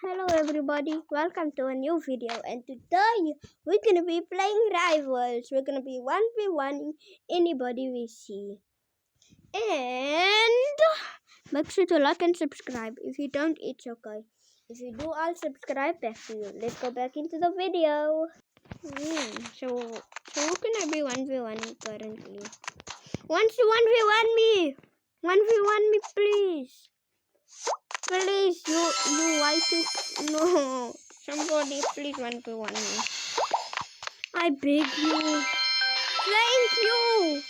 Hello everybody, welcome to a new video, and today we're gonna be playing Rivals. We're gonna be 1v1 anybody we see. And make sure to like and subscribe. If you don't, it's okay. If you do, I'll subscribe back to you. Let's go back into the video. So who can I be 1v1 currently? Wants to 1v1 me! 1v1 me, please! Please, you why to no? Somebody please 1v1 me. I beg you. Thank you.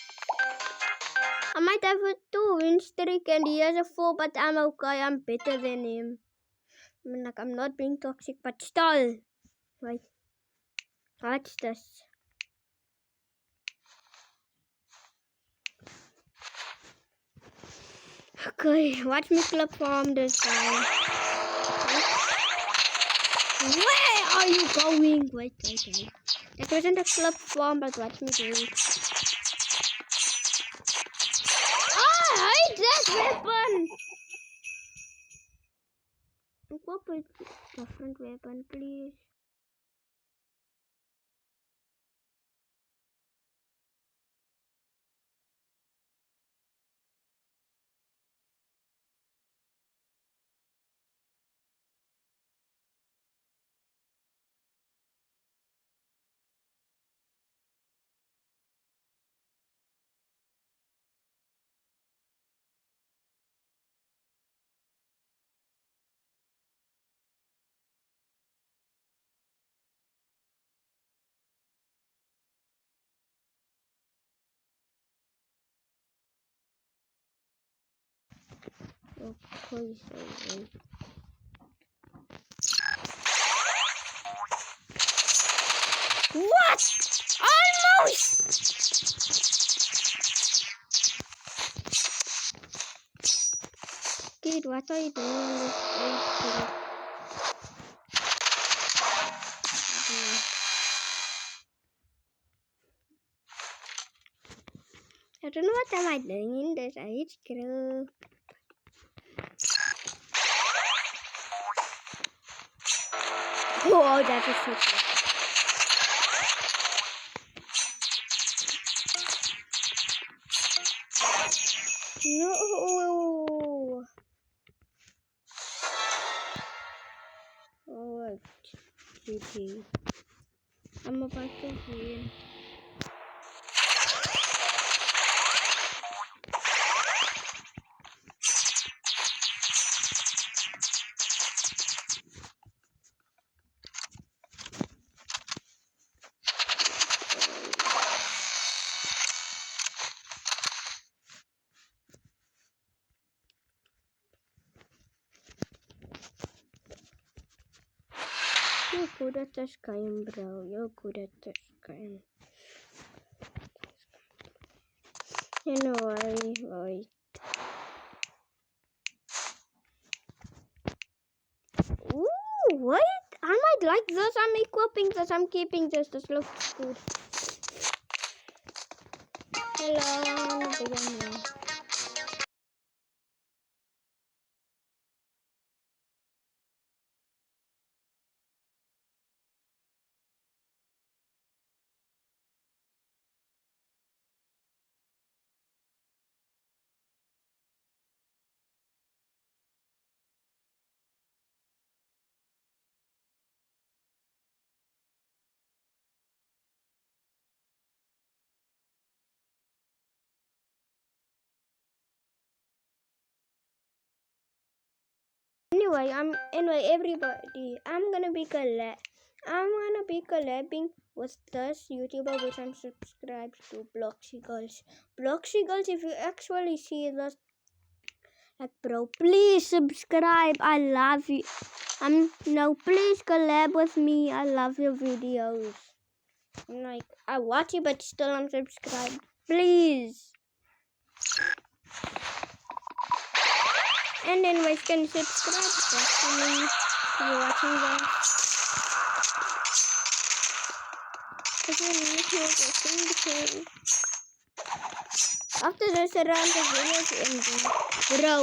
I might have a 2 win streak and he has a 4, but I'm okay. I'm better than him. I mean, like, I'm not being toxic, but still. Wait. What's this? Okay, watch me club farm this guy. Where are you going? Wait. It wasn't a club farm, but watch me do it. I hate that weapon! Equip with different weapon, please. Okay, so wait. What? Almost! Kid, what are you doing on this stage? I don't know what am I doing in this age group. Oh, that is so cool. No. Oh, GG. I'm about to win. You're good at this game, bro. You're good at this game. Anyway, wait. Ooh, wait. I might like this. I'm equipping this. I'm keeping this. This looks good. Hello, begin. Anyway, everybody, I'm gonna be collabing with this YouTuber which I'm subscribed to, Bloxy Girls. Bloxy Girls, if you actually see this, like, bro, please subscribe. I love you. No, please collab with me. I love your videos. Like, I watch it, but still I'm subscribed. Please. And anyways, can you subscribe back to me if you're watching that? If you're new here, after this around the video is ending. Bro.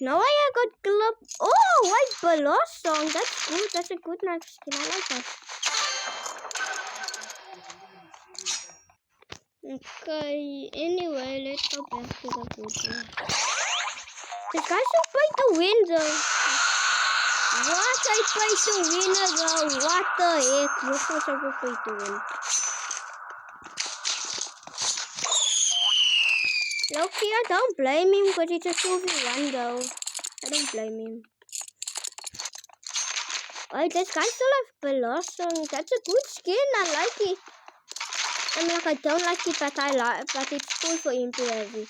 Now I got club. Oh, white blossom. That's good. That's a good knife skin. I like that. Okay. Anyway, let's go back to the video. The guy should fight the window. What? I fight the winner though. What the heck? You're supposed to fight the win. Loki, I don't blame him because it's a 2v1 though. I don't blame him. Wait, this guy still have Blossom. That's a good skin. I like it. I mean, like, I don't like it, but I like. But it's cool for him to have it.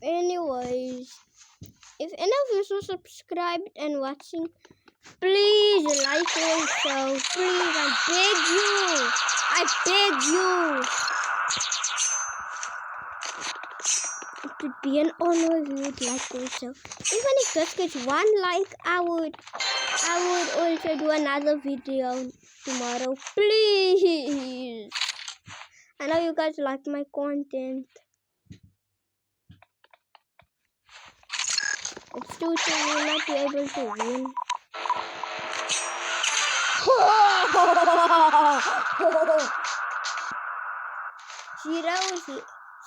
Anyways, if any of you are subscribed and watching, please like also. Please, I beg you. I beg you. It would be an honor if you would like also. Even if just gets 1 like, I would also do another video tomorrow. Please. I know you guys like my content. It's too soon, you'll not be able to win.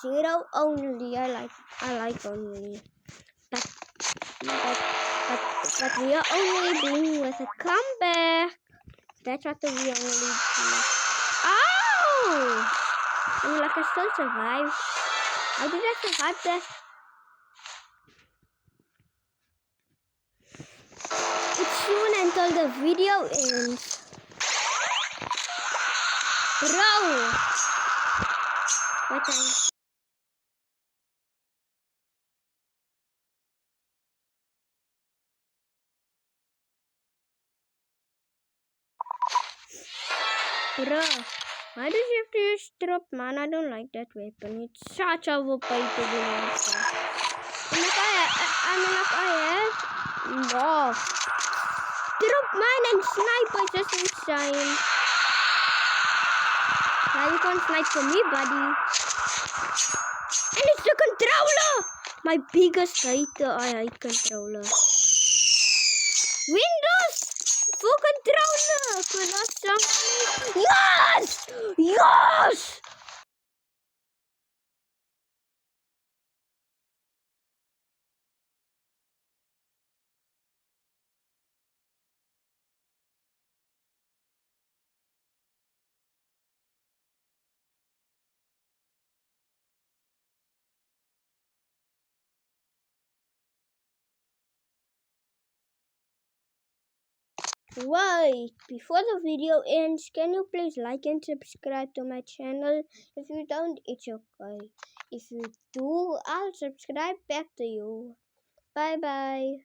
Zero only. I like only. But we are only doing with a comeback. That's what we only do. Oh! I mean, like, I still survived. How did I survive that? It's soon until the video ends. Bro! What time? Bro, why does you have to use drop, man? I don't like that weapon. It's such a overpowered weapon. No. Drop, man, and sniper is just insane. Now you can't snipe for me, buddy. And it's the controller! My biggest hater. I hate controller. Windows! For controller! Yes! Yes! Wait, before the video ends, can you please like and subscribe to my channel? If you don't, it's okay. If you do, I'll subscribe back to you. Bye bye.